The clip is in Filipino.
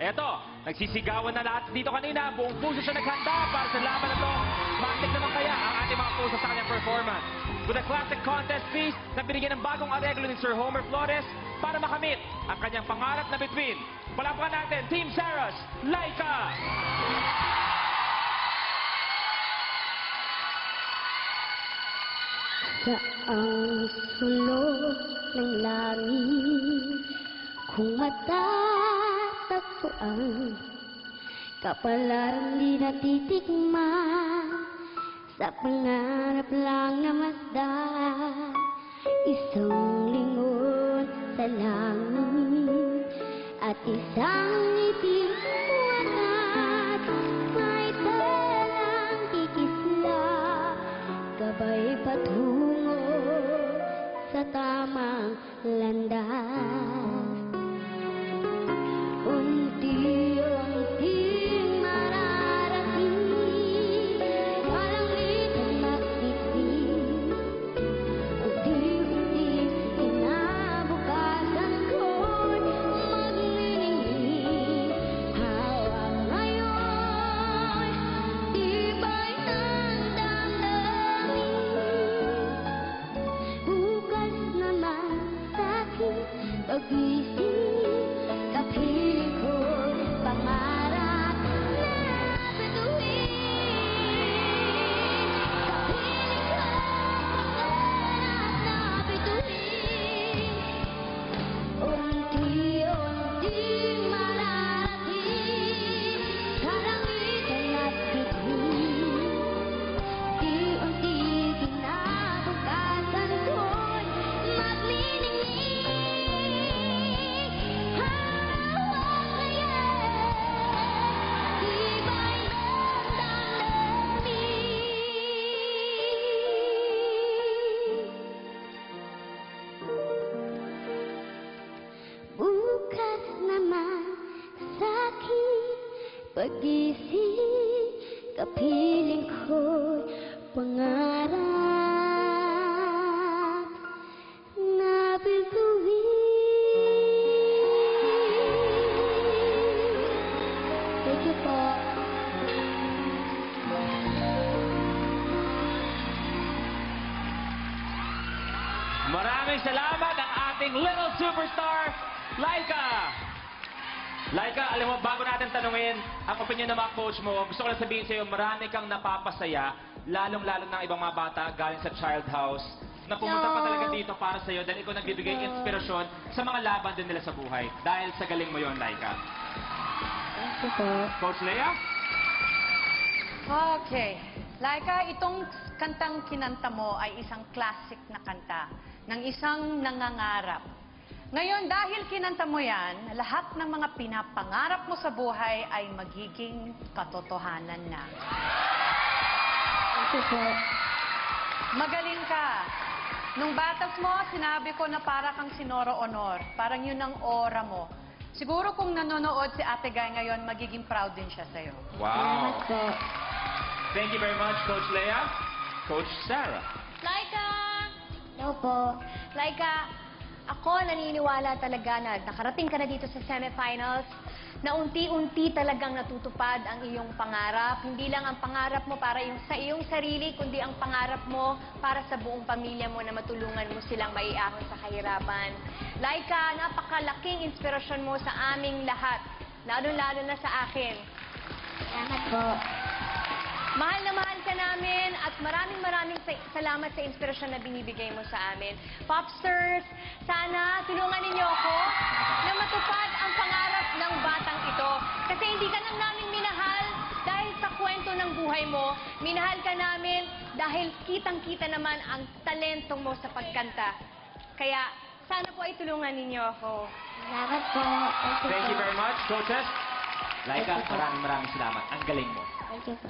Eto, nagsisigawan na lahat dito kanina. Buong puso siya naghanda para sa laban na to. Matik naman kaya ang ating mga puso sa kanyang performance. With a classic contest piece na binigyan ng bagong areglo ni Sir Homer Flores para makamit ang kanyang pangarap na bituin. Palakpakan natin, Team Sarah's Laika! Sa ang sulok ng langit, kung matatagpuan, kapalaran di natitikman, sa pangarap lang na masdan, isang lingon sa langit, at isang itim wanat, may talang kikisla, gabay patungo sa tamang landas. Unti-unting mararating, kalamitan magtipid. Unti-unting kinabukasan ko'y magniningning. Hawak ngayon, tibay ng damdamin. Bukas naman sa'kin pag-isip, kapiling ko'y pangarap na bituin. Kapiling ko'y pangarap na bituin. Unti-unting mararating, kalangitan at bituin. Unti-unti kinabukasan ko'y magniningning. Hawak ngayon, tibay ng damdamin. Bukas naman sa'kin pag-isip, kapiling ko'y pangarap na bituin. Thank you po. Maraming salamat ang ating little superstar, Laika! Laika, alam mo, bago natin tanungin ang opinion ng mga coach mo, gusto ko lang sabihin sa iyo, marami kang napapasaya, lalong-lalo ng ibang mga bata galing sa child house, na pumunta pa talaga dito para sa iyo dahil ikaw nagbibigay inspirasyon sa mga laban din nila sa buhay. Dahil sa galing mo yon, Laika. Thank you po. Coach Lea? Okay. Laika, itong kantang kinanta mo ay isang classic na kanta ng isang nangangarap. Ngayon, dahil kinanta mo yan, lahat ng mga pinapangarap mo sa buhay ay magiging katotohanan na. Thank you po. Magaling ka. Nung batas mo, sinabi ko na para kang Sinoro Honor. Parang yun ang aura mo. Siguro kung nanonood si Ate Guy ngayon, magiging proud din siya sa'yo. Salamat Wow! po. Thank you very much, Coach Lea. Coach Sarah? Laika! Hello po. Laika, ako naniniwala talaga na nakarating ka na dito sa semifinals, na unti-unti talagang natutupad ang iyong pangarap. Hindi lang ang pangarap mo para sa iyong sarili, kundi ang pangarap mo para sa buong pamilya mo na matulungan mo silang maiahon sa kahirapan. Laika, napakalaking inspirasyon mo sa aming lahat, lalo-lalo na sa akin. Salamat po. Mahal na mahal ka namin at maraming salamat sa inspirasyon na binibigay mo sa amin. Popsters, sana tulungan ninyo ako na matupad ang pangarap ng batang ito. Kasi hindi ka lang namin minahal dahil sa kwento ng buhay mo. Minahal ka namin dahil kitang-kita naman ang talento mo sa pagkanta. Kaya sana po ay tulungan ninyo ako. Salamat po. Thank you very much, coaches. Laika, maraming salamat. Ang galing mo. Thank you po.